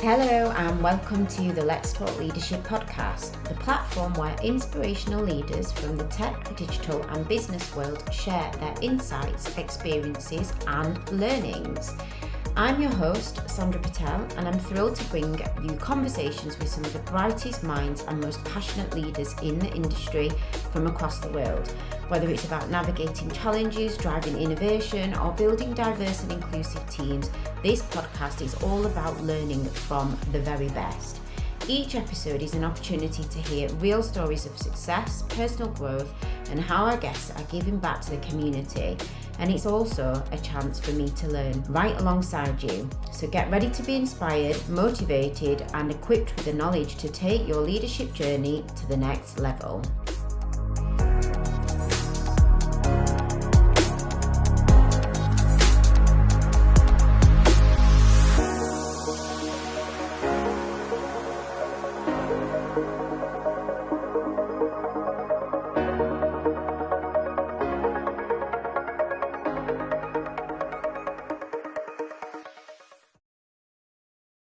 Hello and welcome to the Let's Talk Leadership podcast, the platform where inspirational leaders from the tech, digital and business world share their insights, experiences and learnings. I'm your host, Sandra Patel, and I'm thrilled to bring you conversations with some of the brightest minds and most passionate leaders in the industry from across the world. Whether it's about navigating challenges, driving innovation, or building diverse and inclusive teams, this podcast is all about learning from the very best. Each episode is an opportunity to hear real stories of success, personal growth, and how our guests are giving back to the community. And it's also a chance for me to learn right alongside you. So get ready to be inspired, motivated, and equipped with the knowledge to take your leadership journey to the next level.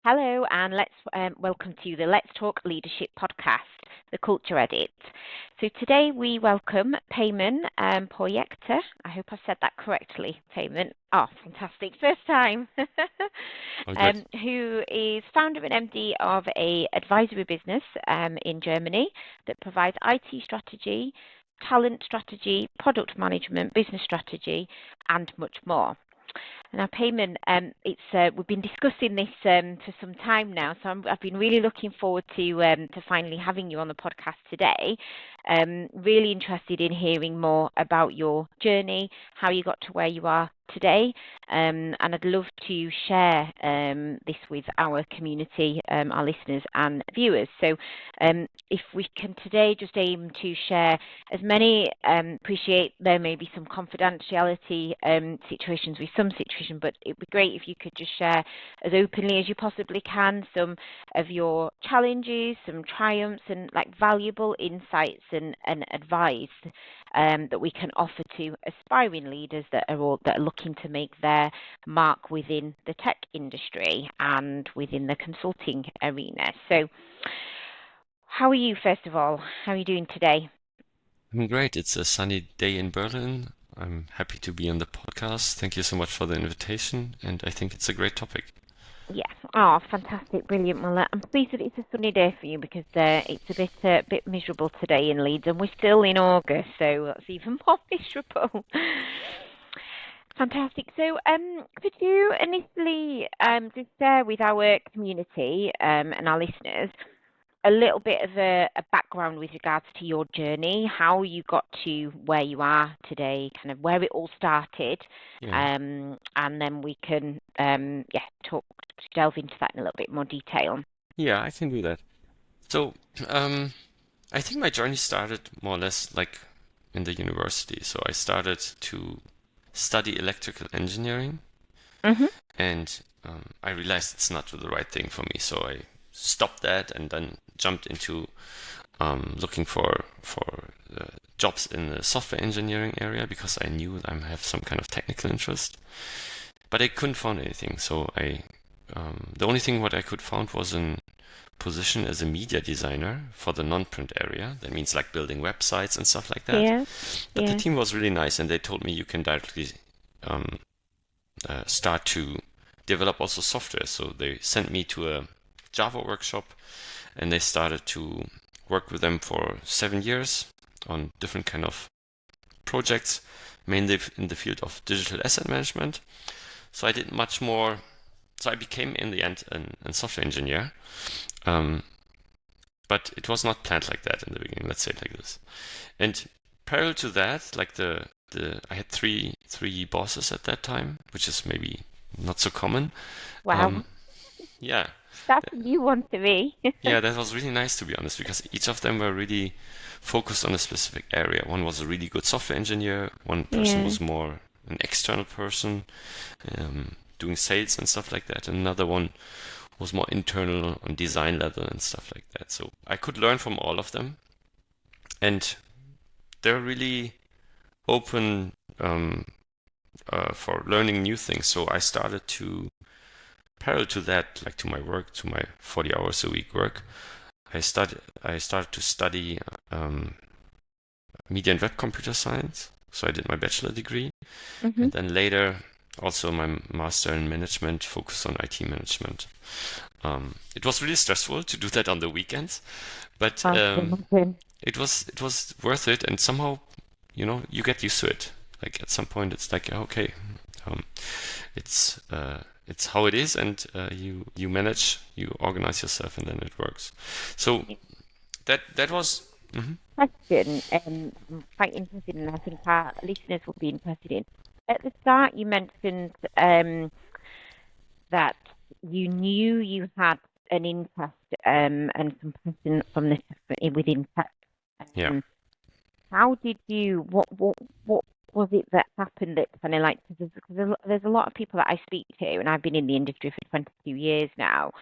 Hello, and welcome to the Let's Talk Leadership podcast, the Culture Edit. So today we welcome Peyman Pouryekta. I hope I've said that correctly, Peyman. Oh, fantastic. First time. Who is founder and MD of a advisory business in Germany that provides IT strategy, talent strategy, product management, business strategy, and much more. Now, Peyman, we've been discussing this for some time now, so I've been really looking forward to finally having you on the podcast today. Really interested in hearing more about your journey, how you got to where you are today, and I'd love to share this with our community, our listeners and viewers. So if we can today just aim to share as many, appreciate there may be some confidentiality situations with some situations, but it'd be great if you could just share as openly as you possibly can some of your challenges, some triumphs and like valuable insights and advice that we can offer to aspiring leaders that are looking to make their mark within the tech industry and within the consulting arena. So how are you, first of all? How are you doing today? I'm great. It's a sunny day in Berlin. I'm happy to be on the podcast. Thank you so much for the invitation, and I think it's a great topic. Yeah. Oh, fantastic. Brilliant. Well, I'm pleased that it's a sunny day for you because it's a bit miserable today in Leeds, and we're still in August, so that's even more miserable. Fantastic. So could you initially just share with our community and our listeners a little bit of a background with regards to your journey, how you got to where you are today, kind of where it all started, and then we can delve into that in a little bit more detail. Yeah, I can do that. So, I think my journey started more or less like in the university. So I started to study electrical engineering, and I realized it's not the right thing for me. So I stopped that and then jumped into looking for jobs in the software engineering area because I knew I have some kind of technical interest, but I couldn't find anything. So the only thing what I could find was a position as a media designer for the non-print area. That means like building websites and stuff like that. Yeah. But the team was really nice, and they told me you can directly start to develop also software. So they sent me to a Java workshop, and they started to work with them for 7 years on different kind of projects, mainly in the field of digital asset management. So I did much more. So I became in the end a software engineer, but it was not planned like that in the beginning. Let's say it like this. And parallel to that, like I had three bosses at that time, which is maybe not so common. Wow. Yeah. That's a new one to me. Yeah, that was really nice, to be honest, because each of them were really focused on a specific area. One was a really good software engineer. One person was more an external person, doing sales and stuff like that. And another one was more internal on design level and stuff like that. So I could learn from all of them. And they're really open for learning new things. So I started to parallel to that, like to my work, to my 40 hours a week work, I started to study media and web computer science. So I did my bachelor degree, and then later also my master in management, focused on IT management. It was really stressful to do that on the weekends, but it was worth it, and somehow, you get used to it. Like at some point, it's like, okay, it's how it is, and you manage, you organize yourself, and then it works. So that was. Mhm. Question, I'm quite interested in, I think our listeners will be interested in. At the start, you mentioned that you knew you had an interest and some passion from this within tech. Yeah. How did you? What was it that happened that kind of like? Because there's a lot of people that I speak to, and I've been in the industry for 22 years now,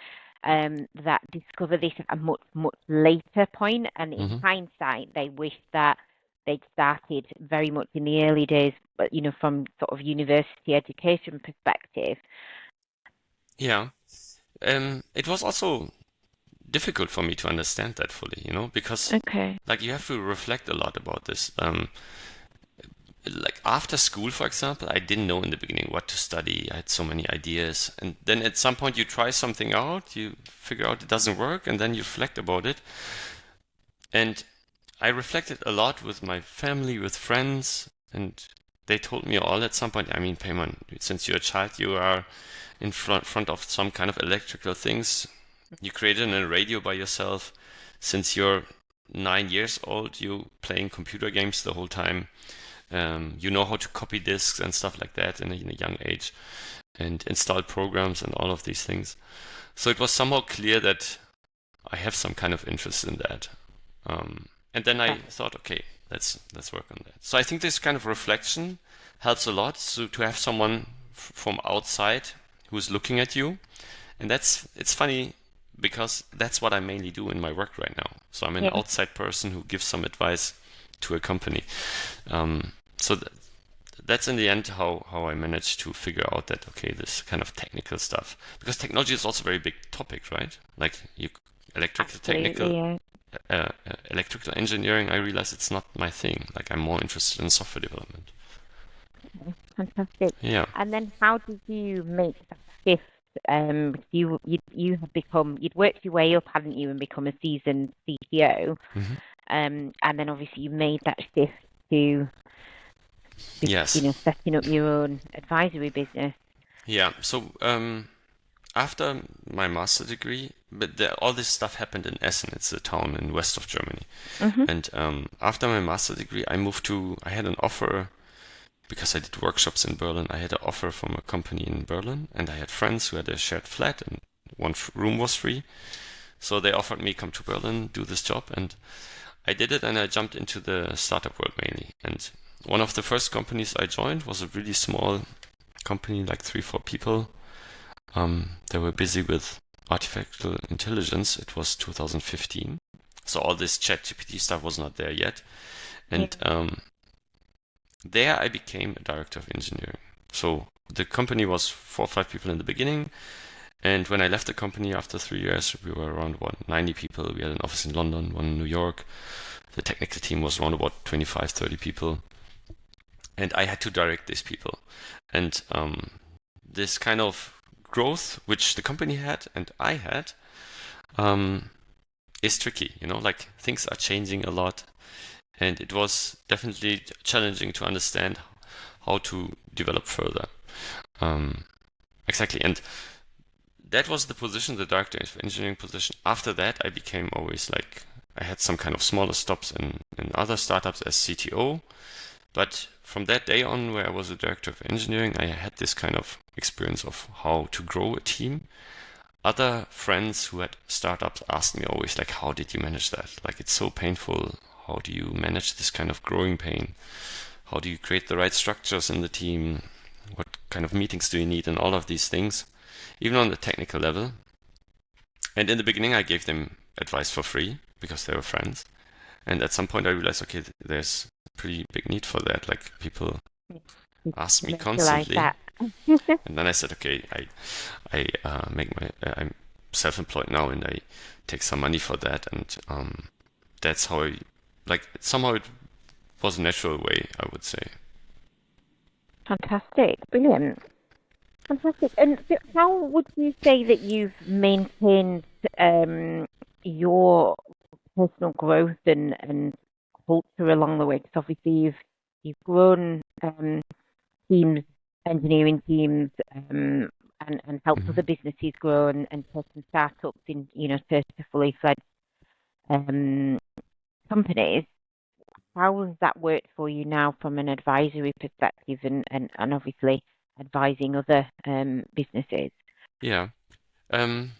that discover this at a much later point, and in hindsight, they wish that they'd started very much in the early days, but from sort of university education perspective. Yeah. It was also difficult for me to understand that fully, because like you have to reflect a lot about this. Like after school, for example, I didn't know in the beginning what to study. I had so many ideas. And then at some point you try something out, you figure out it doesn't work, and then you reflect about it. And I reflected a lot with my family, with friends, and they told me all at some point, I mean, Peyman, since you're a child, you are in front of some kind of electrical things. You created a radio by yourself. Since you're 9 years old, you playing computer games the whole time. You know how to copy disks and stuff like that in a young age, and install programs and all of these things. So it was somehow clear that I have some kind of interest in that. And then I thought, okay, let's work on that. So I think this kind of reflection helps a lot. So to have someone from outside who's looking at you, and it's funny because that's what I mainly do in my work right now. So I'm an outside person who gives some advice to a company. So that's in the end how I managed to figure out that, okay, this kind of technical stuff, because technology is also a very big topic, right? Like electrical engineering, I realize it's not my thing. Like I'm more interested in software development. Okay, fantastic. Yeah. And then how did you make that shift? You have become, you'd worked your way up, hadn't you, and become a seasoned CTO. And then obviously you made that shift to, Yes. setting up your own advisory business. Yeah. So after my master degree, but all this stuff happened in Essen. It's a town in west of Germany. And after my master degree, I had an offer because I did workshops in Berlin. I had an offer from a company in Berlin, and I had friends who had a shared flat, and one room was free. So they offered me come to Berlin, do this job, and I did it, and I jumped into the startup world mainly. And one of the first companies I joined was a really small company, like 3-4 people. They were busy with artificial intelligence. It was 2015. So all this ChatGPT stuff was not there yet. And there I became a director of engineering. So the company was 4 or 5 people in the beginning. And when I left the company after 3 years, we were around 90 people. We had an office in London, one in New York. The technical team was around about 25, 30 people. And I had to direct these people. And this kind of growth, which the company had and I had, is tricky. Like things are changing a lot. And it was definitely challenging to understand how to develop further. Exactly. And that was the position, the director of engineering position. After that, I became always like, I had some kind of smaller stops in other startups as CTO. But from that day on, where I was a director of engineering, I had this kind of experience of how to grow a team. Other friends who had startups asked me always, like, how did you manage that? Like, it's so painful. How do you manage this kind of growing pain? How do you create the right structures in the team? What kind of meetings do you need? And all of these things, even on the technical level. And in the beginning, I gave them advice for free because they were friends. And at some point, I realized, okay, there's a pretty big need for that. Like people ask me constantly. Like And then I said, okay, I'm self-employed now, and I take some money for that, and that's how somehow it was a natural way, I would say. Fantastic, brilliant, fantastic. And so how would you say that you've maintained your personal growth and culture along the way? Because obviously you've grown teams, engineering teams, and helped Mhm. other businesses grow and taken startups in, to fully fledged companies. How has that worked for you now from an advisory perspective and obviously advising other businesses? Yeah. Um,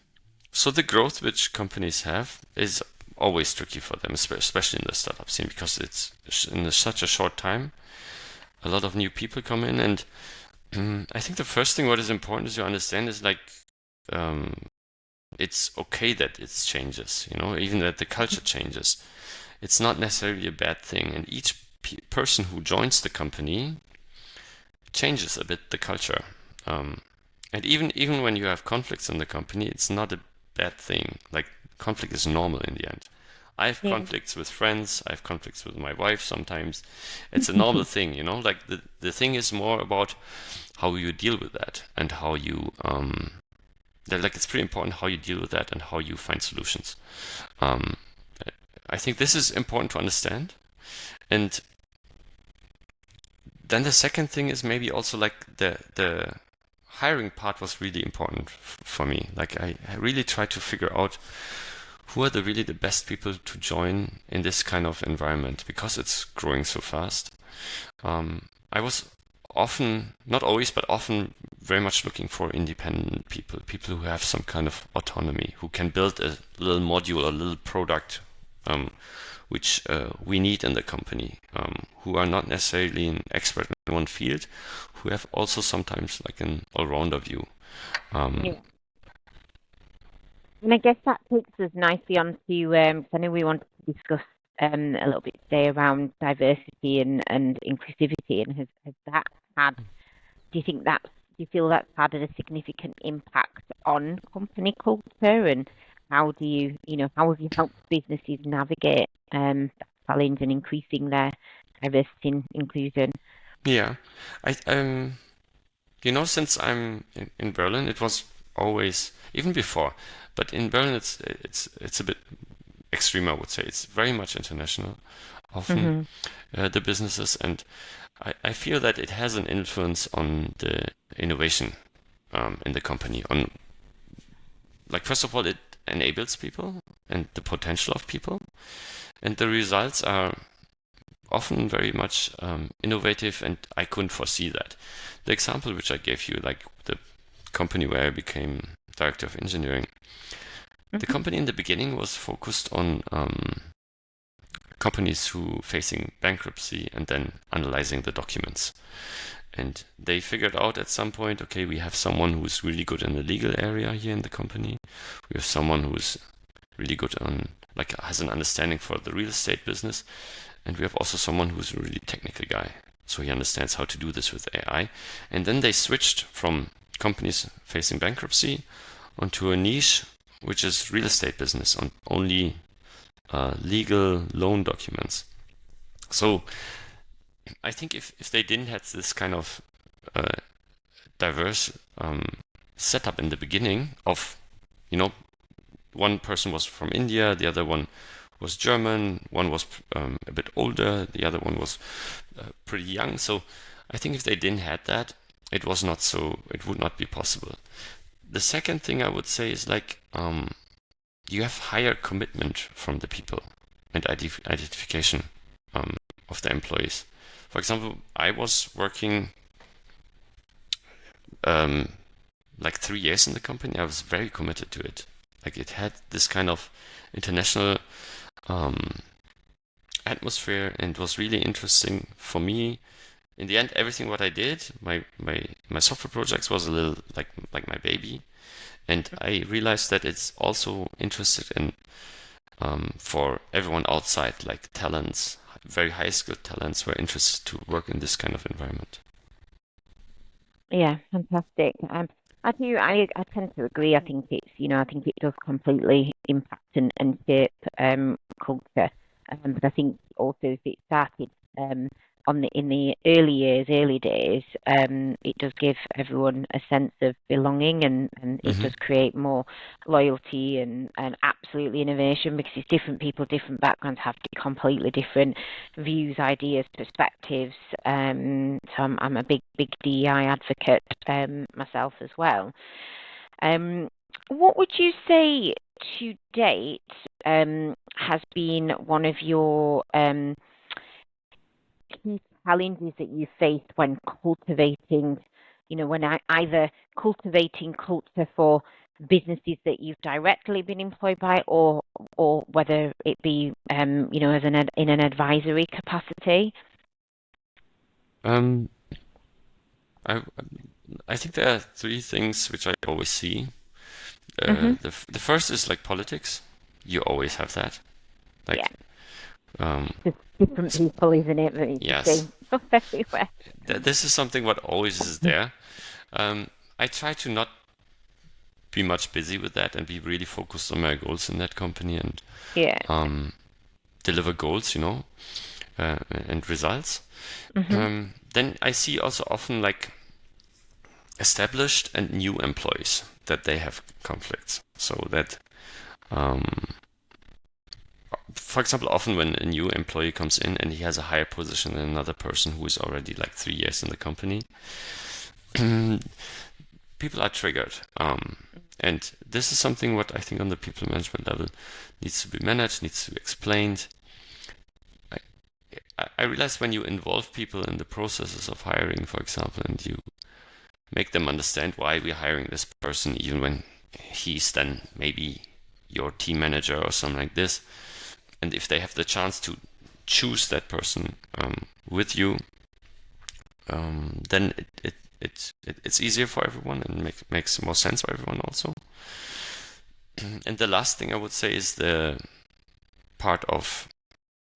so the growth which companies have is always tricky for them, especially in the startup scene, because it's in such a short time. A lot of new people come in, and I think the first thing what is important is you understand is um, it's okay that it changes, even that the culture changes. It's not necessarily a bad thing, and each person who joins the company changes a bit the culture. Um, and even when you have conflicts in the company, it's not a bad thing. Like conflict is normal in the end. I have Yeah. conflicts with friends. I have conflicts with my wife sometimes. It's a normal thing, Like the thing is more about how you deal with that and how you it's pretty important how you deal with that and how you find solutions. Um, I think this is important to understand. And then the second thing is maybe also like the hiring part was really important for me. Like I really tried to figure out who are really the best people to join in this kind of environment because it's growing so fast. I was often, not always, but often very much looking for independent people, people who have some kind of autonomy, who can build a little module, a little product, which we need in the company, who are not necessarily an expert in one field, who have also sometimes like an all-rounder view. Um, Yeah. And I guess that takes us nicely on to, 'cause I know we wanted to discuss a little bit today around diversity and inclusivity, and has that had, do you feel that's had a significant impact on company culture, and how do how have you helped businesses navigate that challenge and increasing their diversity and inclusion? yeah, I since I'm in Berlin, it was always even before, but in Berlin it's a bit extreme, I would say. It's very much international, often Hmm. the businesses, and I feel that it has an influence on the innovation in the company. On like first of all, it enables people and the potential of people, and the results are often very much innovative, and I couldn't foresee that. The example which I gave you, like the company where I became director of engineering, the Hmm. company in the beginning was focused on companies who facing bankruptcy and then analyzing the documents. And they figured out at some point, okay, we have someone who's really good in the legal area here in the company. We have someone who's really good on, like, has an understanding for the real estate business. And we have also someone who's a really technical guy. So he understands how to do this with AI. And then they switched from companies facing bankruptcy onto a niche, which is real estate business on only legal loan documents. So I think if they didn't have this kind of uh, diverse setup in the beginning of, you know, one person was from India, the other one was German, one was a bit older, the other one was pretty young. So I think if they didn't have that, it would not be possible. The second thing I would say is like you have higher commitment from the people and identification of the employees. For example, I was working um, like 3 years in the company. I was very committed to it. Like it had this kind of international um, atmosphere and was really interesting for me. In the end, everything what I did, my software projects was a little like my baby, and I realized that it's also interested in for everyone outside, like talents, very high skilled talents, were interested to work in this kind of environment. Yeah, fantastic. I tend to agree. I think I think it does completely impact and shape culture. But I think also if it started in the early days, it does give everyone a sense of belonging, and it Hmm. does create more loyalty and absolutely innovation, because it's different people, different backgrounds have completely different views, ideas, perspectives. So I'm a big DEI advocate myself as well. Um, what would you say to date has been one of your key challenges that you faced when cultivating, either cultivating culture for businesses that you've directly been employed by, or whether it be, as in an advisory capacity? Um, I I think there are three things which I always see. Hmm. The first is like politics. You always have that. Yeah, Like, um, just different people, isn't it? But it's the yes, same stuff everywhere. this is something what always is there. I try to not be much busy with that and be really focused on my goals in that company and Yeah. um, deliver goals, and results. Hmm. Then I see also often like established and new employees that they have conflicts. So that, um, for example, often when a new employee comes in and he has a higher position than another person who is already like 3 years in the company, people are triggered. And this is something what I think on the people management level needs to be managed, needs to be explained. I, I realize when you involve people in the processes of hiring, for example, and you make them understand why we're hiring this person, even when he's then maybe your team manager or something like this. And if they have the chance to choose that person with you, then it's easier for everyone and makes more sense for everyone also. And the last thing I would say is the part of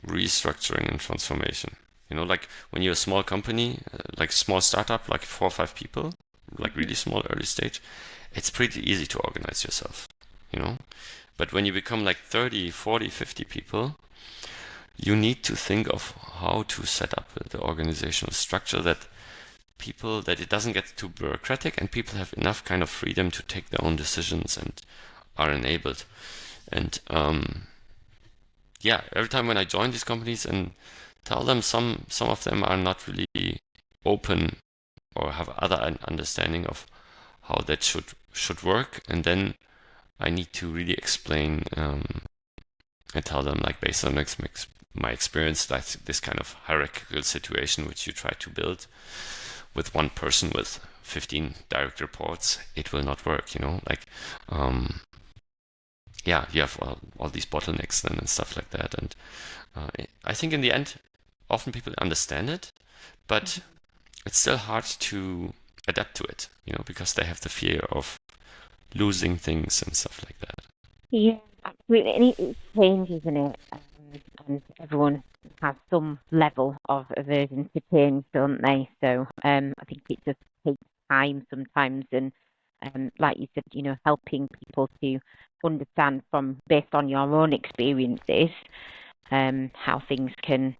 restructuring and transformation. Like when you're a small company, like small startup, like 4 or 5 people, like really small early stage, it's pretty easy to organize yourself, you know? But when you become like 30, 40, 50 people, you need to think of how to set up the organizational structure that it doesn't get too bureaucratic and people have enough kind of freedom to take their own decisions and are enabled. And yeah, every time when I join these companies and tell them some of them are not really open or have other understanding of how that should work, and then I need to really explain and tell them like based on my experience that this kind of hierarchical situation which you try to build with one person with 15 direct reports, it will not work. Like um, yeah, you have all these bottlenecks then and stuff like that, and I think in the end, often people understand it, but it's still hard to adapt to it, because they have the fear of losing things and stuff like that. Yeah, absolutely. And it's change, isn't it? And everyone has some level of aversion to change, don't they? So I think it just takes time sometimes, and like you said, helping people to understand from based on your own experiences, how things can,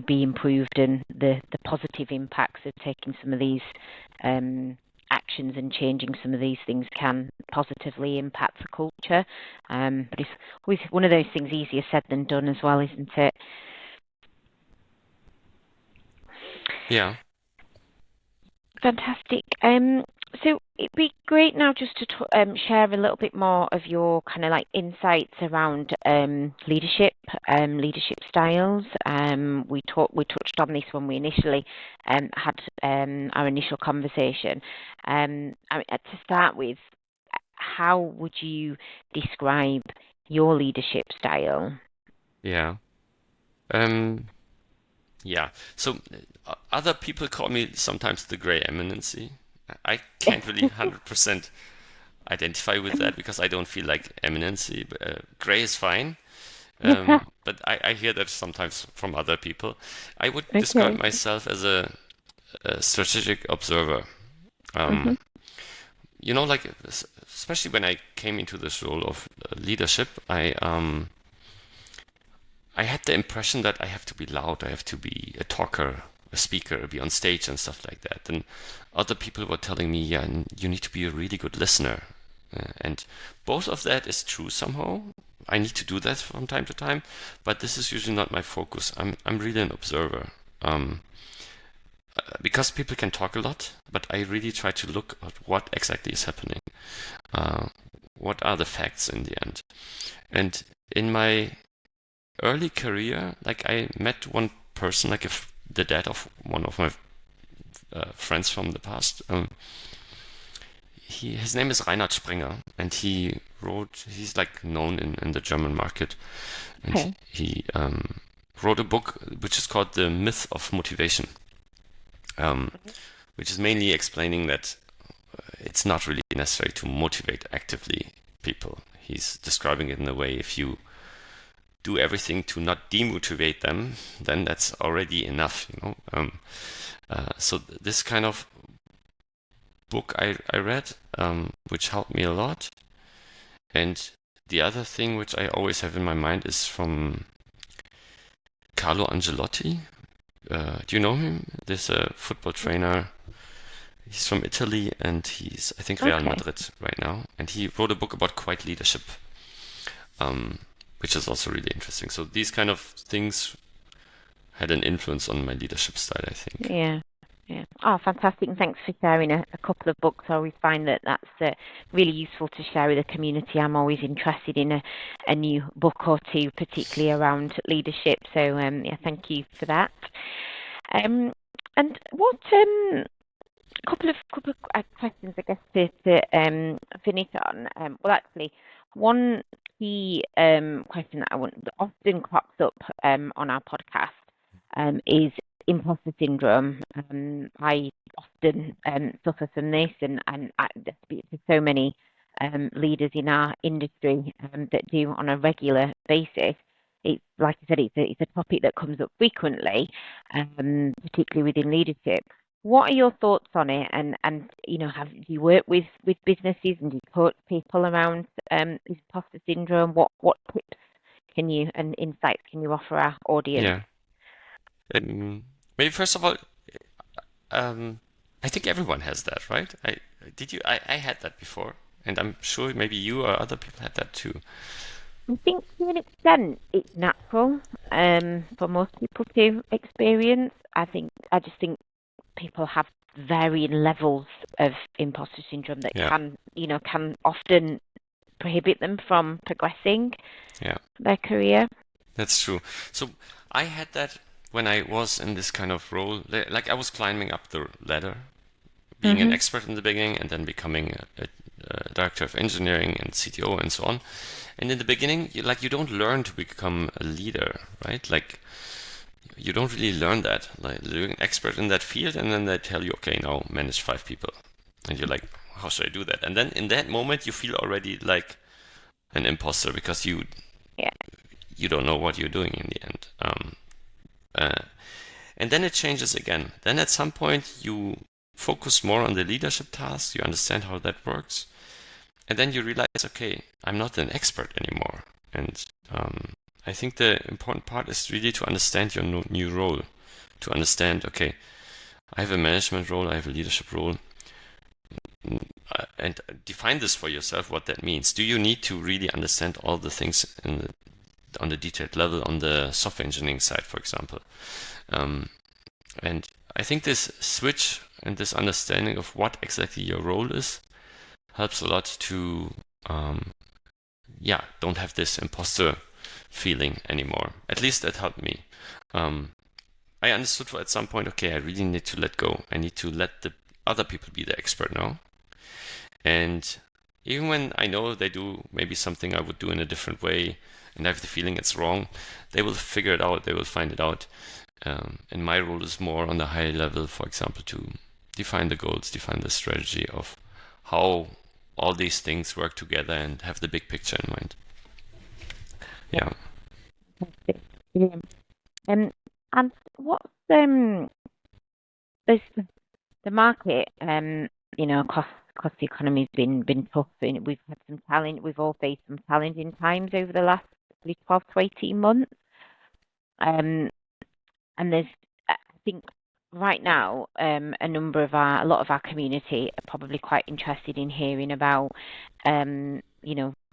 be improved, and the positive impacts of taking some of these actions and changing some of these things can positively impact the culture. But it's always one of those things easier said than done as well, isn't it? Yeah. Fantastic. So it'd be great now just to share a little bit more of your kind of like insights around leadership, leadership styles. We touched on this when we initially had our initial conversation. To start with, how would you describe your leadership style? Yeah. Um, yeah. So other people call me sometimes the gray eminency. I can't really 100% identify with that because I don't feel like eminency. Gray is fine. Yeah. But I hear that sometimes from other people. I would describe Okay. myself as a a strategic observer. Mm-hmm. Like especially when I came into this role of leadership, I had the impression that I have to be loud, I have to be a talker, a speaker, be on stage and stuff like that. And other people were telling me, yeah, you need to be a really good listener. And both of that is true somehow. I need to do that from time to time, but this is usually not my focus. I'm really an observer. Because people can talk a lot, but I really try to look at what exactly is happening. Uh, what are the facts in the end? And in my early career, like I met one person, like if the dad of one of my friends from the past. His name is Reinhard Sprenger, and he's like known in the German market, and Okay. he wrote a book which is called The Myth of Motivation, um, which is mainly explaining that it's not really necessary to motivate actively people. He's describing it in a way, if you do everything to not demotivate them, then that's already enough. So this kind of book I read, which helped me a lot. And the other thing which I always have in my mind is from Carlo Angelotti. Do you know him? There's a football trainer. He's from Italy, and he's, I think, Real Okay. Madrid right now. And he wrote a book about quiet leadership, which is also really interesting. So these kind of things had an influence on my leadership style, I think. Yeah. Yeah. Oh, fantastic. And thanks for sharing a couple of books. I always find that that's really useful to share with the community. I'm always interested in a new book or two, particularly around leadership. So, yeah, thank you for that. And what couple of questions, I guess, to finish on. Well, actually, one key question that often crops up on our podcast is imposter syndrome. I often suffer from this, and I speak to so many leaders in our industry that do on a regular basis. It's like I said, it's a topic that comes up frequently, particularly within leadership. What are your thoughts on it? And do you work with businesses and do you coach people around imposter syndrome? What tips and insights can you offer our audience? Yeah. Maybe first of all, um, I think everyone has that, right? I had that before, and I'm sure maybe you or other people had that too. I think to an extent it's natural for most people to experience. I just think people have varying levels of imposter syndrome that Yeah, can often prohibit them from progressing yeah, their career. that's true. So I had that when I was in this kind of role, like I was climbing up the ladder, being an Mhm. expert in the beginning, and then becoming a director of engineering and CTO and so on. And in the beginning, you don't learn to become a leader, right? Like you don't really learn that. Like you're an expert in that field, and then they tell you, okay, now manage 5 people, and you're like, how should I do that? And then in that moment, you feel already like an imposter because Yeah. you don't know what you're doing in the end. Uh, and then it changes again. Then at some point, you focus more on the leadership tasks. You understand how that works, and then you realize, okay, I'm not an expert anymore. And I think the important part is really to understand your new role. To understand, okay, I have a management role, I have a leadership role, and define this for yourself what that means. Do you need to really understand all the things on the detailed level on the software engineering side, for example? And I think this switch and this understanding of what exactly your role is helps a lot to, don't have this imposter feeling anymore. At least that helped me. I understood at some point, okay, I really need to let go. I need to let the other people be the expert now. And even when I know they do maybe something I would do in a different way and I have the feeling it's wrong, they will figure it out, they will find it out. And my role is more on the high level, for example, to define the goals, define the strategy of how all these things work together and have the big picture in mind. Yeah. Fantastic. Brilliant. And what's there's the market, across the economy has been tough, and we've had some challenge. We've all faced some challenging times over the last 12 to 18 months. Um, and I think right now, a lot of our community are probably quite interested in hearing about,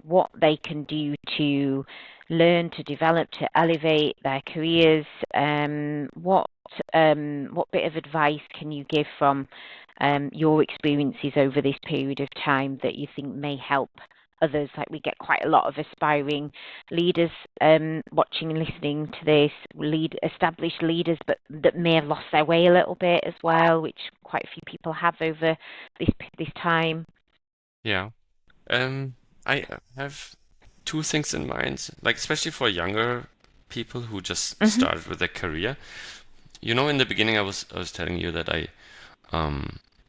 what they can do to learn, to develop, to elevate their careers. What bit of advice can you give from your experiences over this period of time that you think may help others? Like, we get quite a lot of aspiring leaders watching and listening to this, established leaders, but that may have lost their way a little bit as well, which quite a few people have over this time. Yeah. I have two things in mind, like especially for younger people who just Hmm. started with their career. In the beginning, I was telling you that I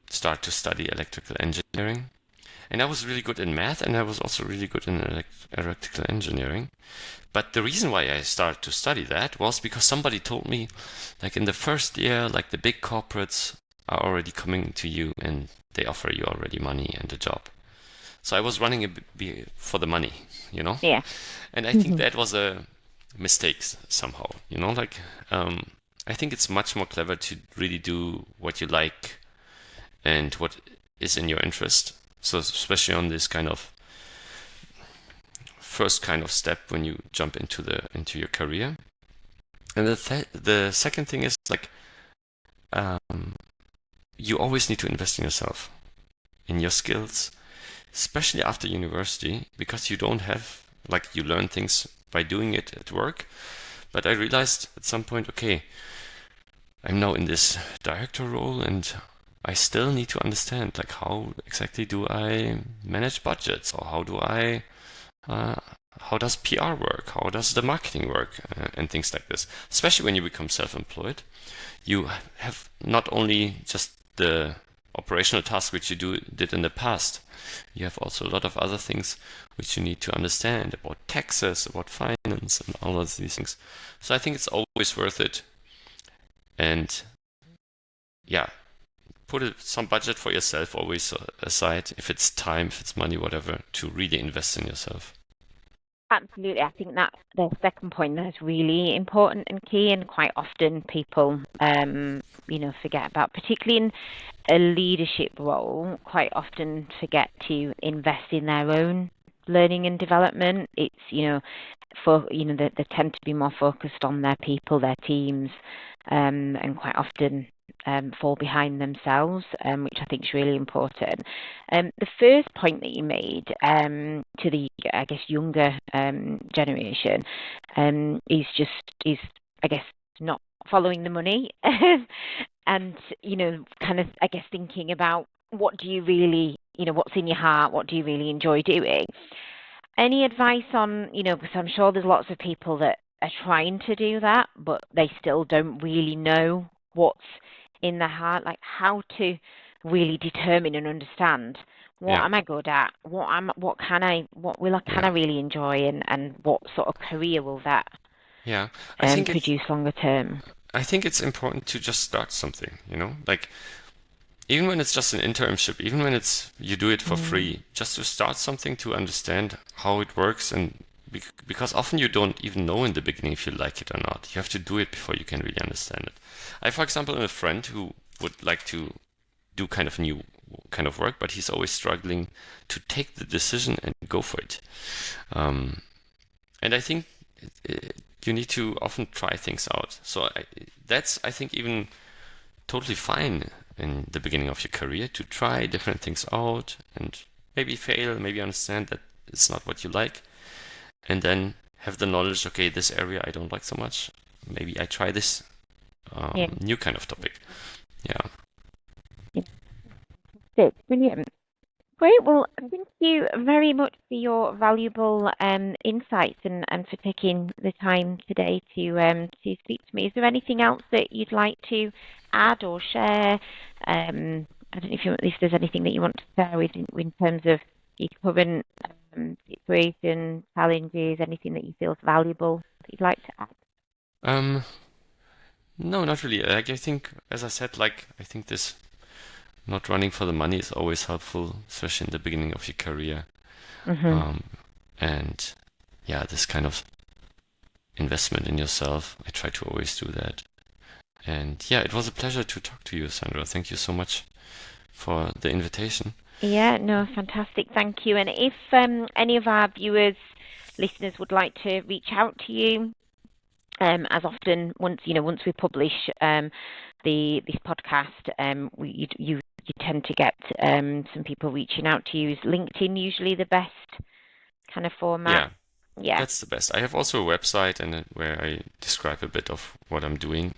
started to study electrical engineering, and I was really good in math, and I was also really good in electrical engineering. But the reason why I started to study that was because somebody told me, like in the first year, like the big corporates are already coming to you and they offer you already money and a job. So I was running for the money, you know? Yeah. And I think Hmm. that was a mistake somehow, like I think it's much more clever to really do what you like and what is in your interest. So especially on this kind of first kind of step when you jump into your career. And the second thing is like um, you always need to invest in yourself, in your skills, especially after university, because you don't have like you learn things by doing it at work. But I realized at some point, okay, I'm now in this director role and I still need to understand like how exactly do I manage budgets, or uh, how does PR work, how does the marketing work, and things like this. Especially when you become self-employed, you have not only just the operational tasks which you did in the past, you have also a lot of other things which you need to understand about taxes, about finance, and all of these things. So I think it's always worth it. And yeah, some budget for yourself always aside, if it's time, if it's money, whatever, to really invest in yourself. Absolutely. I think that the second point that's really important and key, and quite often people, forget about, particularly in a leadership role, quite often forget to invest in their own learning and development. It's, they tend to be more focused on their people, their teams, and quite often fall behind themselves, which I think is really important. The first point that you made to the, I guess, younger generation is, I guess, not following the money, and kind of, I guess, thinking about what do you really, what's in your heart, what do you really enjoy doing. Any advice on, because I'm sure there's lots of people that are trying to do that, but they still don't really know what's in their heart, like how to really determine and understand what Yeah, am I good at, can yeah, I really enjoy, and what sort of career will that yeah. I think it's produce longer term. I think it's important to just start something, like even when it's just an internship, even when it's you do it for Mm, free, just to start something to understand how it works, and because often you don't even know in the beginning if you like it or not. You have to do it before you can really understand it. I, for example, have a friend who would like to do kind of new kind of work, but he's always struggling to take the decision and go for it. Um, and I think you need to often try things out. So that's, I think, even totally fine in the beginning of your career to try different things out and maybe fail, maybe understand that it's not what you like, and then have the knowledge, okay, this area I don't like so much. Maybe I try this yeah, new kind of topic. Yeah. yeah, good, brilliant. Great. Well, thank you very much for your valuable insights, and for taking the time today to speak to me. Is there anything else that you'd like to add or share? I don't know if there's anything that you want to share in terms of your current situation, challenges, anything that you feel is valuable that you'd like to add. Um, No, not really. Like I think, as I said, like I think this not running for the money is always helpful, especially in the beginning of your career. Mm-hmm. And yeah, this kind of investment in yourself, I try to always do that. And yeah, it was a pleasure to talk to you, Sandra. Thank you so much for the invitation. Yeah, no, fantastic. Thank you. And if any of our viewers, listeners would like to reach out to you, as often once we publish this podcast, you tend to get some people reaching out to you. Is LinkedIn usually the best kind of format? Yeah, Yeah. that's the best. I have also a website and where I describe a bit of what I'm doing.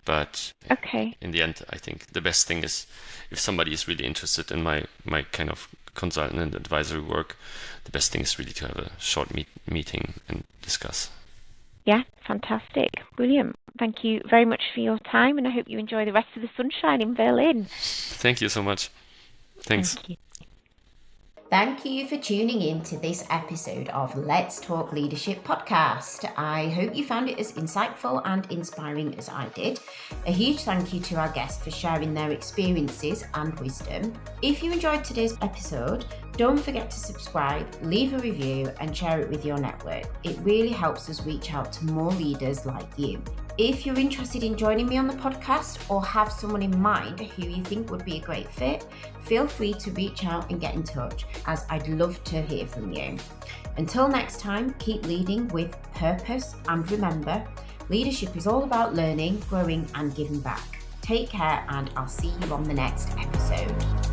But Okay. in the end, I think the best thing is if somebody is really interested in my kind of consultant and advisory work, the best thing is really to have a short meeting and discuss. Yeah, fantastic. Brilliant. Thank you very much for your time, and I hope you enjoy the rest of the sunshine in Berlin. Thank you so much. Thanks. Thank you. Thank you for tuning in to this episode of Let's Talk Leadership podcast. I hope you found it as insightful and inspiring as I did. A huge thank you to our guests for sharing their experiences and wisdom. If you enjoyed today's episode, don't forget to subscribe, leave a review, and share it with your network. It really helps us reach out to more leaders like you. If you're interested in joining me on the podcast or have someone in mind who you think would be a great fit, feel free to reach out and get in touch, as I'd love to hear from you. Until next time, keep leading with purpose, and remember, leadership is all about learning, growing, and giving back. Take care, and I'll see you on the next episode.